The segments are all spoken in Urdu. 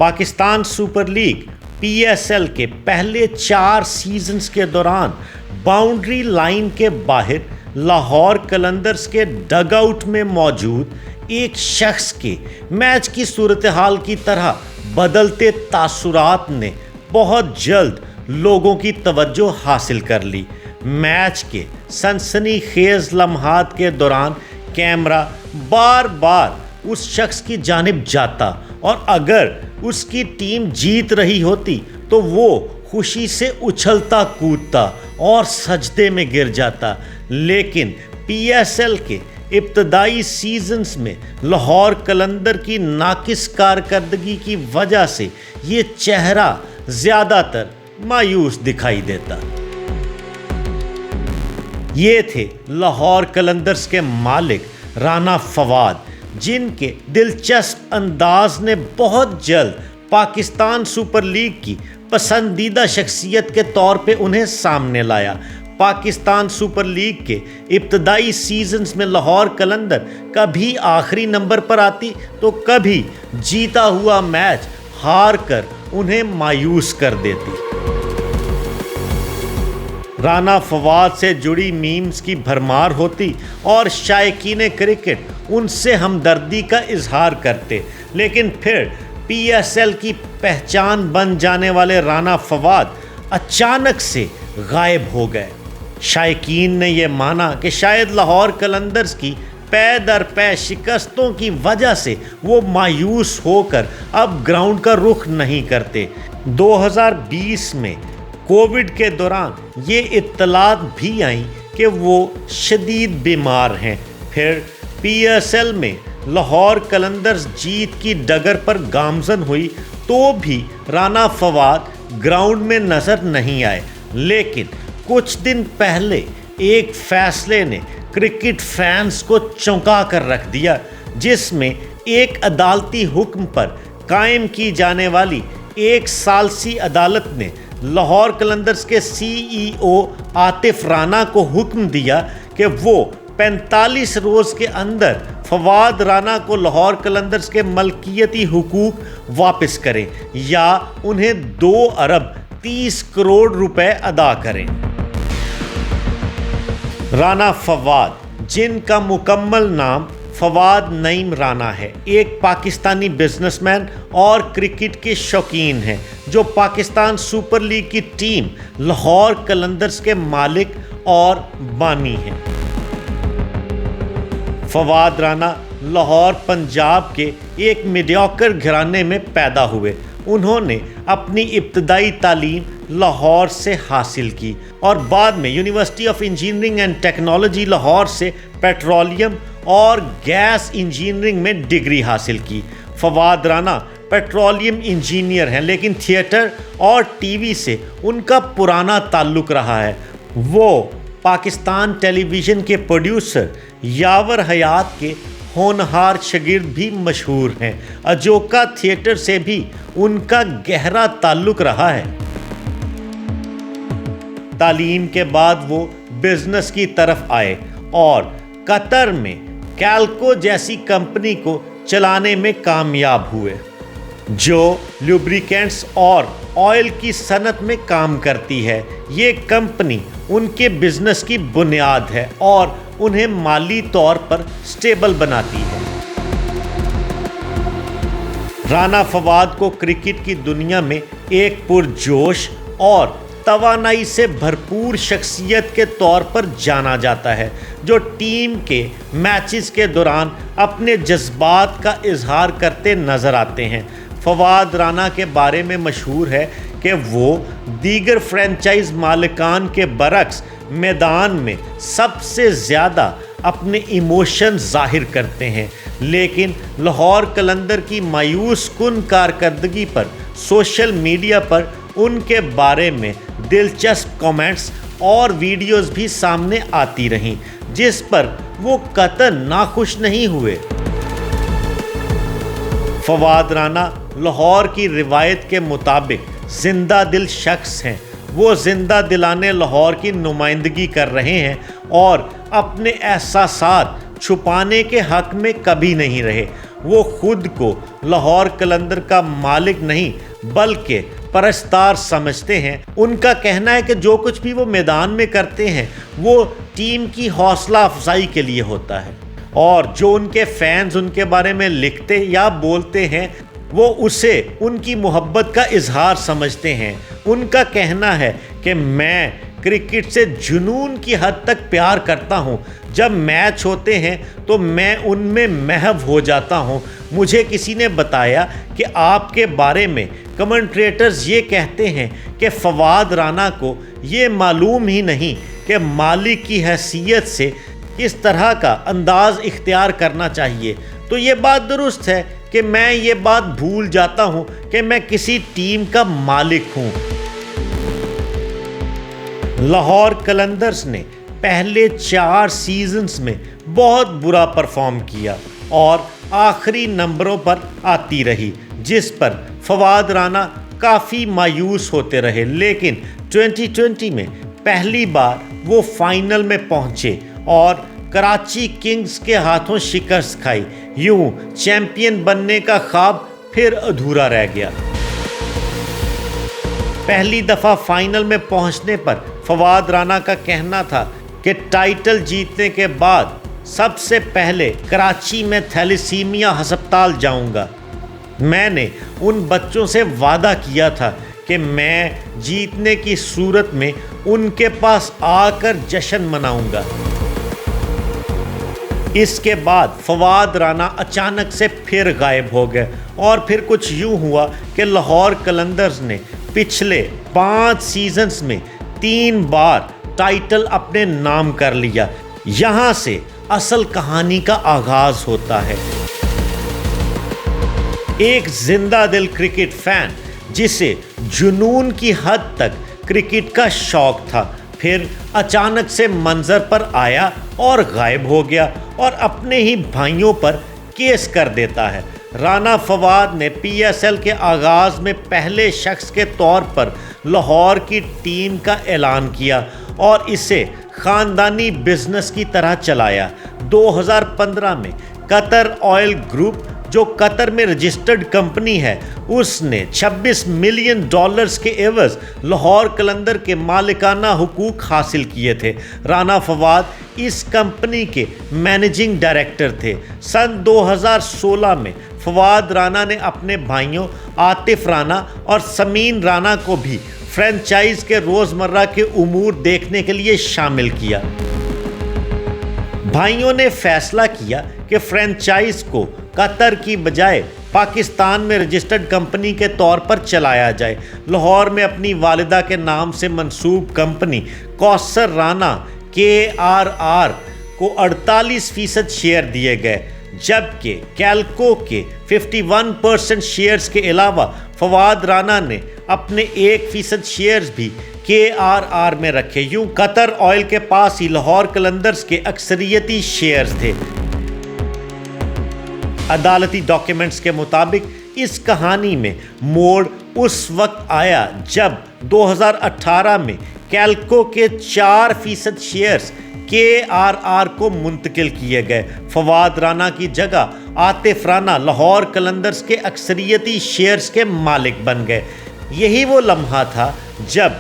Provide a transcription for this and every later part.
پاکستان سپر لیگ PSL کے پہلے 4 سیزنز کے دوران باؤنڈری لائن کے باہر لاہور قلندرز کے ڈگ آؤٹ میں موجود ایک شخص کے میچ کی صورتحال کی طرح بدلتے تاثرات نے بہت جلد لوگوں کی توجہ حاصل کر لی۔ میچ کے سنسنی خیز لمحات کے دوران کیمرہ بار بار اس شخص کی جانب جاتا اور اگر اس کی ٹیم جیت رہی ہوتی تو وہ خوشی سے اچھلتا کودتا اور سجدے میں گر جاتا، لیکن PSL کے ابتدائی سیزنز میں لاہور قلندر کی ناقص کارکردگی کی وجہ سے یہ چہرہ زیادہ تر مایوس دکھائی دیتا۔ یہ تھے لاہور قلندرز کے مالک رانا فواد، جن کے دلچسپ انداز نے بہت جلد پاکستان سپر لیگ کی پسندیدہ شخصیت کے طور پہ انہیں سامنے لایا۔ پاکستان سپر لیگ کے ابتدائی سیزنز میں لاہور قلندر کبھی آخری نمبر پر آتی تو کبھی جیتا ہوا میچ ہار کر انہیں مایوس کر دیتی۔ رانا فواد سے جڑی میمز کی بھرمار ہوتی اور شائقین کرکٹ ان سے ہمدردی کا اظہار کرتے، لیکن پھر PSL کی پہچان بن جانے والے رانا فواد اچانک سے غائب ہو گئے۔ شائقین نے یہ مانا کہ شاید لاہور قلندرز کی پے در پے شکستوں کی وجہ سے وہ مایوس ہو کر اب گراؤنڈ کا رخ نہیں کرتے۔ 2020 میں کووڈ کے دوران یہ اطلاعات بھی آئیں کہ وہ شدید بیمار ہیں۔ پھر PSL میں لاہور قلندرز جیت کی ڈگر پر گامزن ہوئی تو بھی رانا فواد گراؤنڈ میں نظر نہیں آئے، لیکن کچھ دن پہلے ایک فیصلے نے کرکٹ فینس کو چونکا کر رکھ دیا، جس میں ایک عدالتی حکم پر قائم کی جانے والی 1 ثالثی عدالت نے لاہور قلندرز کے CEO عاطف رانا کو حکم دیا کہ وہ 45 روز کے اندر فواد رانا کو لاہور قلندرز کے ملکیتی حقوق واپس کریں یا انہیں 2 ارب 30 کروڑ روپے ادا کریں۔ رانا فواد، جن کا مکمل نام فواد نعیم رانا ہے، ایک پاکستانی بزنس مین اور کرکٹ کے شوقین ہیں جو پاکستان سپر لیگ کی ٹیم لاہور قلندرز کے مالک اور بانی ہیں۔ فواد رانا لاہور پنجاب کے ایک میڈیوکر گھرانے میں پیدا ہوئے۔ انہوں نے اپنی ابتدائی تعلیم لاہور سے حاصل کی اور بعد میں university of engineering and technology Lahore سے پیٹرولیم اور گیس انجینئرنگ میں ڈگری حاصل کی۔ فواد رانا پیٹرولیم انجینئر ہیں، لیکن تھیٹر اور TV سے ان کا پرانا تعلق رہا ہے۔ وہ پاکستان ٹیلی ویژن کے پروڈیوسر یاور حیات کے ہونہار شاگرد بھی مشہور ہیں۔ اجوکا تھیٹر سے بھی ان کا گہرا تعلق رہا ہے۔ تعلیم کے بعد وہ بزنس کی طرف آئے اور قطر میں کیلکو جیسی کمپنی کو چلانے میں کامیاب ہوئے، جو لوبریکینٹس اور آئل کی صنعت میں کام کرتی ہے۔ یہ کمپنی ان کے بزنس کی بنیاد ہے اور انہیں مالی طور پر سٹیبل بناتی ہے۔ رانا فواد کو کرکٹ کی دنیا میں ایک پرجوش اور توانائی سے بھرپور شخصیت کے طور پر جانا جاتا ہے، جو ٹیم کے میچز کے دوران اپنے جذبات کا اظہار کرتے نظر آتے ہیں۔ فواد رانا کے بارے میں مشہور ہے کہ وہ دیگر فرینچائز مالکان کے برعکس میدان میں سب سے زیادہ اپنے ایموشن ظاہر کرتے ہیں، لیکن لاہور قلندر کی مایوس کن کارکردگی پر سوشل میڈیا پر ان کے بارے میں دلچسپ کامنٹس اور ویڈیوز بھی سامنے آتی رہیں، جس پر وہ قطعاً ناخوش نہیں ہوئے۔ فواد رانا لاہور کی روایت کے مطابق زندہ دل شخص ہیں۔ وہ زندہ دلانے لاہور کی نمائندگی کر رہے ہیں اور اپنے احساسات چھپانے کے حق میں کبھی نہیں رہے۔ وہ خود کو لاہور قلندر کا مالک نہیں بلکہ پرستار سمجھتے ہیں۔ ان کا کہنا ہے کہ جو کچھ بھی وہ میدان میں کرتے ہیں وہ ٹیم کی حوصلہ افزائی کے لیے ہوتا ہے، اور جو ان کے فینز ان کے بارے میں لکھتے یا بولتے ہیں وہ اسے ان کی محبت کا اظہار سمجھتے ہیں۔ ان کا کہنا ہے کہ میں کرکٹ سے جنون کی حد تک پیار کرتا ہوں۔ جب میچ ہوتے ہیں تو میں ان میں محو ہو جاتا ہوں۔ مجھے کسی نے بتایا کہ آپ کے بارے میں کمنٹریٹرز یہ کہتے ہیں کہ فواد رانا کو یہ معلوم ہی نہیں کہ مالک کی حیثیت سے اس طرح کا انداز اختیار کرنا چاہیے۔ تو یہ بات درست ہے کہ میں یہ بات بھول جاتا ہوں کہ میں کسی ٹیم کا مالک ہوں۔ لاہور قلندرز نے پہلے 4 سیزنز میں بہت برا پرفارم کیا اور آخری نمبروں پر آتی رہی، جس پر فواد رانا کافی مایوس ہوتے رہے، لیکن 2020 میں پہلی بار وہ فائنل میں پہنچے اور کراچی کنگز کے ہاتھوں شکست کھائی۔ یوں چیمپئن بننے کا خواب پھر ادھورا رہ گیا۔ پہلی دفعہ فائنل میں پہنچنے پر فواد رانا کا کہنا تھا کہ ٹائٹل جیتنے کے بعد سب سے پہلے کراچی میں تھیلیسیمیا ہسپتال جاؤں گا۔ میں نے ان بچوں سے وعدہ کیا تھا کہ میں جیتنے کی صورت میں ان کے پاس آ کر جشن مناؤں گا۔ اس کے بعد فواد رانا اچانک سے پھر غائب ہو گئے، اور پھر کچھ یوں ہوا کہ لاہور قلندرز نے پچھلے 5 سیزنز میں 3 بار ٹائٹل اپنے نام کر لیا۔ یہاں سے اصل کہانی کا آغاز ہوتا ہے۔ ایک زندہ دل کرکٹ فین جسے جنون کی حد تک کرکٹ کا شوق تھا، پھر اچانک سے منظر پر آیا اور غائب ہو گیا اور اپنے ہی بھائیوں پر کیس کر دیتا ہے۔ رانا فواد نے پی ایس ایل کے آغاز میں پہلے شخص کے طور پر لاہور کی ٹیم کا اعلان کیا اور اسے خاندانی بزنس کی طرح چلایا۔ 2015 میں قطر آئل گروپ، جو قطر میں رجسٹرڈ کمپنی ہے، اس نے $26 ملین کے عوض لاہور قلندر کے مالکانہ حقوق حاصل کیے تھے۔ رانا فواد اس کمپنی کے مینیجنگ ڈائریکٹر تھے۔ سن 2016 میں فواد رانا نے اپنے بھائیوں عاطف رانا اور سمین رانا کو بھی فرنچائز کے روزمرہ کے امور دیکھنے کے لیے شامل کیا۔ بھائیوں نے فیصلہ کیا کہ فرنچائز کو قطر کی بجائے پاکستان میں رجسٹرڈ کمپنی کے طور پر چلایا جائے۔ لاہور میں اپنی والدہ کے نام سے منسوب کمپنی کوثر رانا KRR کو 48% شیئر دیے گئے، جبکہ کیلکو کے 51% شیئرز کے علاوہ فواد رانا نے اپنے 1% شیئرز بھی KRR میں رکھے۔ یوں قطر آئل کے پاس ہی لاہور قلندرز کے اکثریتی شیئرز تھے۔ عدالتی ڈاکیومنٹس کے مطابق اس کہانی میں موڑ اس وقت آیا جب 2018 میں کیلکو کے 4% شیئرز KRR کو منتقل کیے گئے۔ فواد رانا کی جگہ عاطف رانا لاہور قلندرز کے اکثریتی شیئرز کے مالک بن گئے۔ یہی وہ لمحہ تھا جب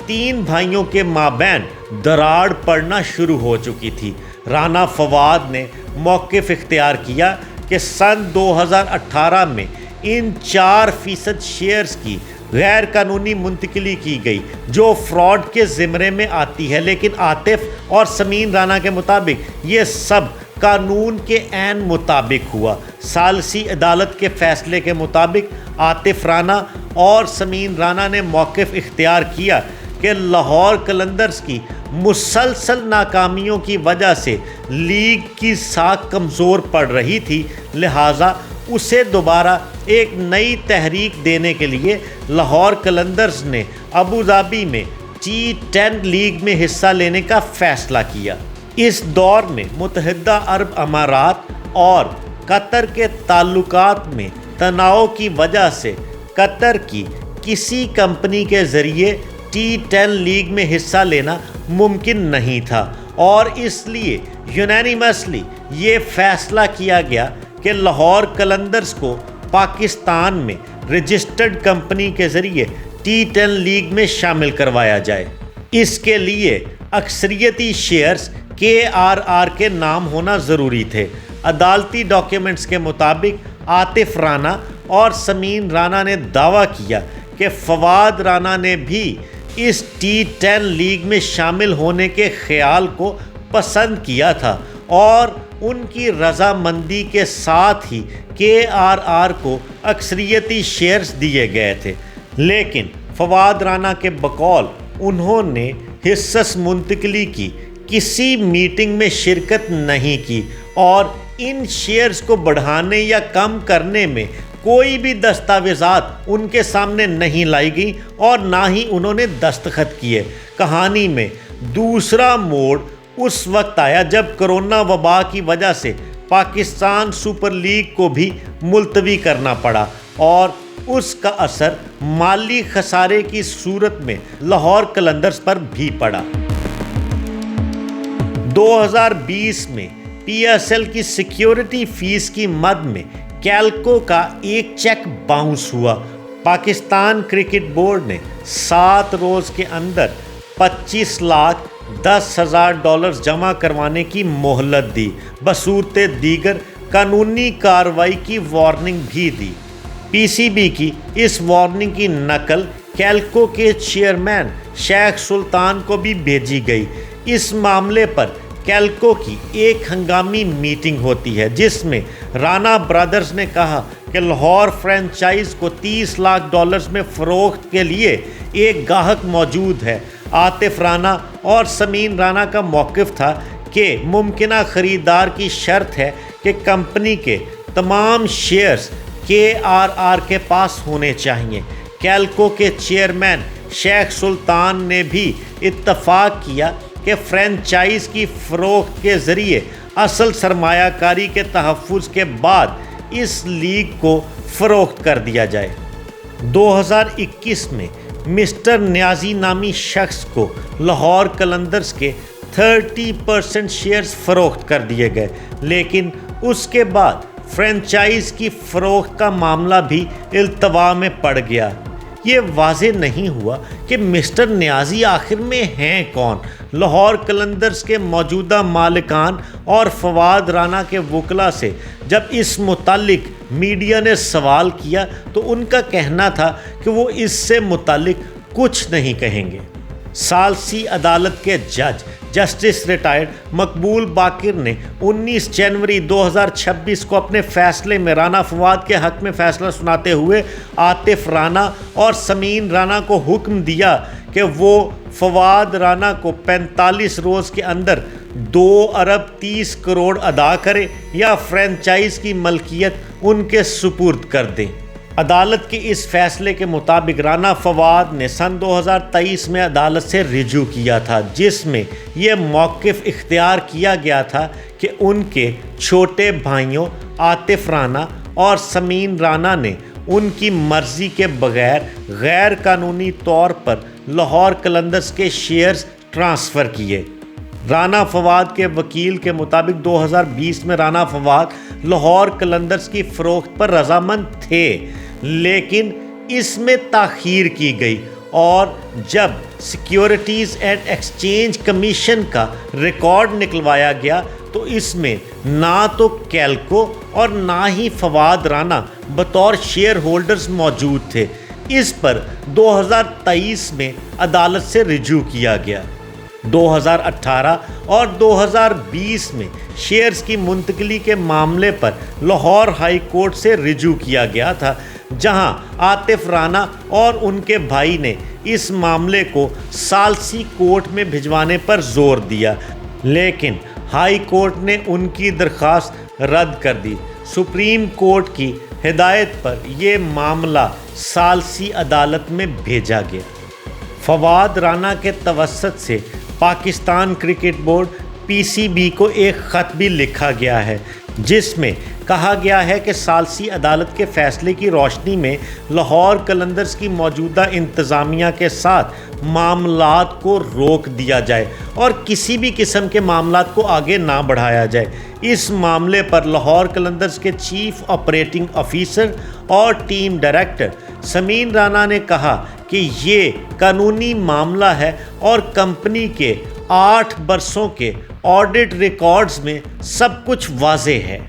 3 بھائیوں کے مابین دراڑ پڑنا شروع ہو چکی تھی۔ رانا فواد نے موقف اختیار کیا کہ سن 2018 میں ان 4% شیئرز کی غیر قانونی منتقلی کی گئی، جو فراڈ کے زمرے میں آتی ہے، لیکن عاطف اور سمین رانا کے مطابق یہ سب قانون کے عین مطابق ہوا۔ ثالثی عدالت کے فیصلے کے مطابق عاطف رانا اور سمین رانا نے موقف اختیار کیا کہ لاہور قلندرز کی مسلسل ناکامیوں کی وجہ سے لیگ کی ساکھ کمزور پڑ رہی تھی، لہٰذا اسے دوبارہ ایک نئی تحریک دینے کے لیے لاہور قلندرز نے ابوظہبی میں T10 لیگ میں حصہ لینے کا فیصلہ کیا۔ اس دور میں متحدہ عرب امارات اور قطر کے تعلقات میں تناؤ کی وجہ سے قطر کی کسی کمپنی کے ذریعے T10 لیگ میں حصہ لینا ممکن نہیں تھا، اور اس لیے یونانیمسلی یہ فیصلہ کیا گیا کہ لاہور قلندرز کو پاکستان میں رجسٹرڈ کمپنی کے ذریعے T10 لیگ میں شامل کروایا جائے۔ اس کے لیے اکثریتی شیئرز KRR کے نام ہونا ضروری تھے۔ عدالتی ڈاکیومنٹس کے مطابق عاطف رانا اور سمین رانا نے دعویٰ کیا کہ فواد رانا نے بھی اس T10 لیگ میں شامل ہونے کے خیال کو پسند کیا تھا اور ان کی رضامندی کے ساتھ ہی KRR کو اکثریتی شیئرز دیے گئے تھے، لیکن فواد رانا کے بقول انہوں نے حصص منتقلی کی کسی میٹنگ میں شرکت نہیں کی اور ان شیئرز کو بڑھانے یا کم کرنے میں کوئی بھی دستاویزات ان کے سامنے نہیں لائی گئی اور نہ ہی انہوں نے دستخط کیے۔ کہانی میں دوسرا موڑ اس وقت آیا جب کرونا وبا کی وجہ سے پاکستان سپر لیگ کو بھی ملتوی کرنا پڑا اور اس کا اثر مالی خسارے کی صورت میں لاہور قلندرز پر بھی پڑا۔ 2020 میں PSL کی سیکیورٹی فیس کی مد میں کیلکو کا ایک چیک باؤنس ہوا۔ پاکستان کرکٹ بورڈ نے 7 روز کے اندر $25,10,000 جمع کروانے کی مہلت دی، بصورت دیگر قانونی کارروائی کی وارننگ بھی دی۔ PCB کی اس وارننگ کی نقل کیلکو کے چیئرمین شیخ سلطان کو بھی بھیجی گئی۔ اس معاملے پر کیلکو کی ایک ہنگامی میٹنگ ہوتی ہے جس میں رانا برادرز نے کہا کہ لاہور فرنچائز کو $30 لاکھ میں فروخت کے لیے ایک گاہک موجود ہے۔ عاطف رانا اور سمین رانا کا موقف تھا کہ ممکنہ خریدار کی شرط ہے کہ کمپنی کے تمام شیئرز KRR کے پاس ہونے چاہیے۔ کیلکو کے چیئرمین شیخ سلطان نے بھی اتفاق کیا کہ فرنچائز کی فروخت کے ذریعے اصل سرمایہ کاری کے تحفظ کے بعد اس لیگ کو فروخت کر دیا جائے۔ 2021 میں مسٹر نیازی نامی شخص کو لاہور قلندرز کے 30% شیئرز فروخت کر دیے گئے، لیکن اس کے بعد فرنچائز کی فروخت کا معاملہ بھی التوا میں پڑ گیا۔ یہ واضح نہیں ہوا کہ مسٹر نیازی آخر میں ہیں کون۔ لاہور قلندرز کے موجودہ مالکان اور فواد رانا کے وکلاء سے جب اس متعلق میڈیا نے سوال کیا تو ان کا کہنا تھا کہ وہ اس سے متعلق کچھ نہیں کہیں گے۔ ثالثی عدالت کے جج جسٹس ریٹائرڈ مقبول باقر نے 19 جنوری 2026 کو اپنے فیصلے میں رانا فواد کے حق میں فیصلہ سناتے ہوئے عاطف رانا اور سمین رانا کو حکم دیا کہ وہ فواد رانا کو 45 روز کے اندر 2.30 کروڑ ادا کرے یا فرنچائز کی ملکیت ان کے سپرد کر دیں۔ عدالت کے اس فیصلے کے مطابق رانا فواد نے سن 2023 میں عدالت سے رجوع کیا تھا، جس میں یہ موقف اختیار کیا گیا تھا کہ ان کے چھوٹے بھائیوں عاطف رانا اور سمین رانا نے ان کی مرضی کے بغیر غیر قانونی طور پر لاہور قلندرز کے شیئرز ٹرانسفر کیے۔ رانا فواد کے وکیل کے مطابق 2020 میں رانا فواد لاہور قلندرز کی فروخت پر رضامند تھے، لیکن اس میں تاخیر کی گئی اور جب سیکیورٹیز اینڈ ایکسچینج کمیشن کا ریکارڈ نکلوایا گیا تو اس میں نہ تو کیلکو اور نہ ہی فواد رانا بطور شیئر ہولڈرز موجود تھے۔ اس پر 2023 میں عدالت سے رجوع کیا گیا۔ 2018 اور 2020 میں شیئرز کی منتقلی کے معاملے پر لاہور ہائی کورٹ سے رجوع کیا گیا تھا، جہاں عاطف رانا اور ان کے بھائی نے اس معاملے کو ثالثی کورٹ میں بھجوانے پر زور دیا، لیکن ہائی کورٹ نے ان کی درخواست رد کر دی۔ سپریم کورٹ کی ہدایت پر یہ معاملہ ثالثی عدالت میں بھیجا گیا۔ فواد رانا کے توسط سے پاکستان کرکٹ بورڈ PCB کو ایک خط بھی لکھا گیا ہے، جس میں کہا گیا ہے کہ ثالثی عدالت کے فیصلے کی روشنی میں لاہور قلندرز کی موجودہ انتظامیہ کے ساتھ معاملات کو روک دیا جائے اور کسی بھی قسم کے معاملات کو آگے نہ بڑھایا جائے۔ اس معاملے پر لاہور قلندرز کے چیف آپریٹنگ آفیسر اور ٹیم ڈائریکٹر سمین رانا نے کہا کہ یہ قانونی معاملہ ہے اور کمپنی کے 8 برسوں کے آڈٹ ریکارڈز میں سب کچھ واضح ہے۔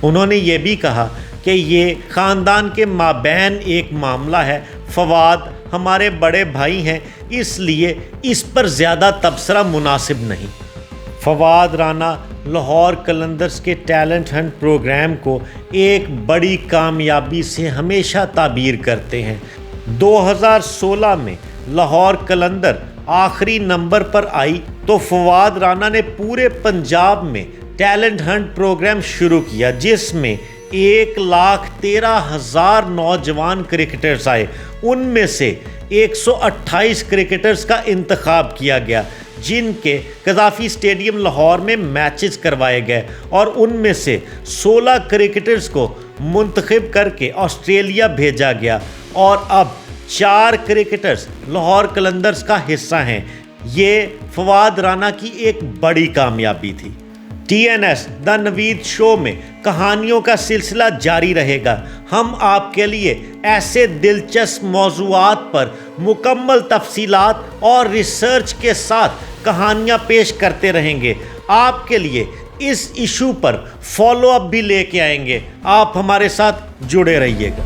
انہوں نے یہ بھی کہا کہ یہ خاندان کے مابین ایک معاملہ ہے، فواد ہمارے بڑے بھائی ہیں، اس لیے اس پر زیادہ تبصرہ مناسب نہیں۔ فواد رانا لاہور قلندرز کے ٹیلنٹ ہنٹ پروگرام کو ایک بڑی کامیابی سے ہمیشہ تعبیر کرتے ہیں۔ 2016 میں لاہور قلندر آخری نمبر پر آئی تو فواد رانا نے پورے پنجاب میں ٹیلنٹ ہنٹ پروگرام شروع کیا، جس میں 1,13,000 نوجوان کرکٹرز آئے۔ ان میں سے 128 کرکٹرز کا انتخاب کیا گیا، جن کے قذافی اسٹیڈیم لاہور میں میچز کروائے گئے، اور ان میں سے 16 کرکٹرز کو منتخب کر کے آسٹریلیا بھیجا گیا، اور اب 4 کرکٹرز لاہور قلندرز کا حصہ ہیں۔ یہ فواد رانا کی ایک بڑی کامیابی تھی۔ TNS دا نوید شو میں کہانیوں کا سلسلہ جاری رہے گا۔ ہم آپ کے لیے ایسے دلچسپ موضوعات پر مکمل تفصیلات اور ریسرچ کے ساتھ کہانیاں پیش کرتے رہیں گے۔ آپ کے لیے اس ایشو پر فالو اپ بھی لے کے آئیں گے۔ آپ ہمارے ساتھ جڑے رہیے گا۔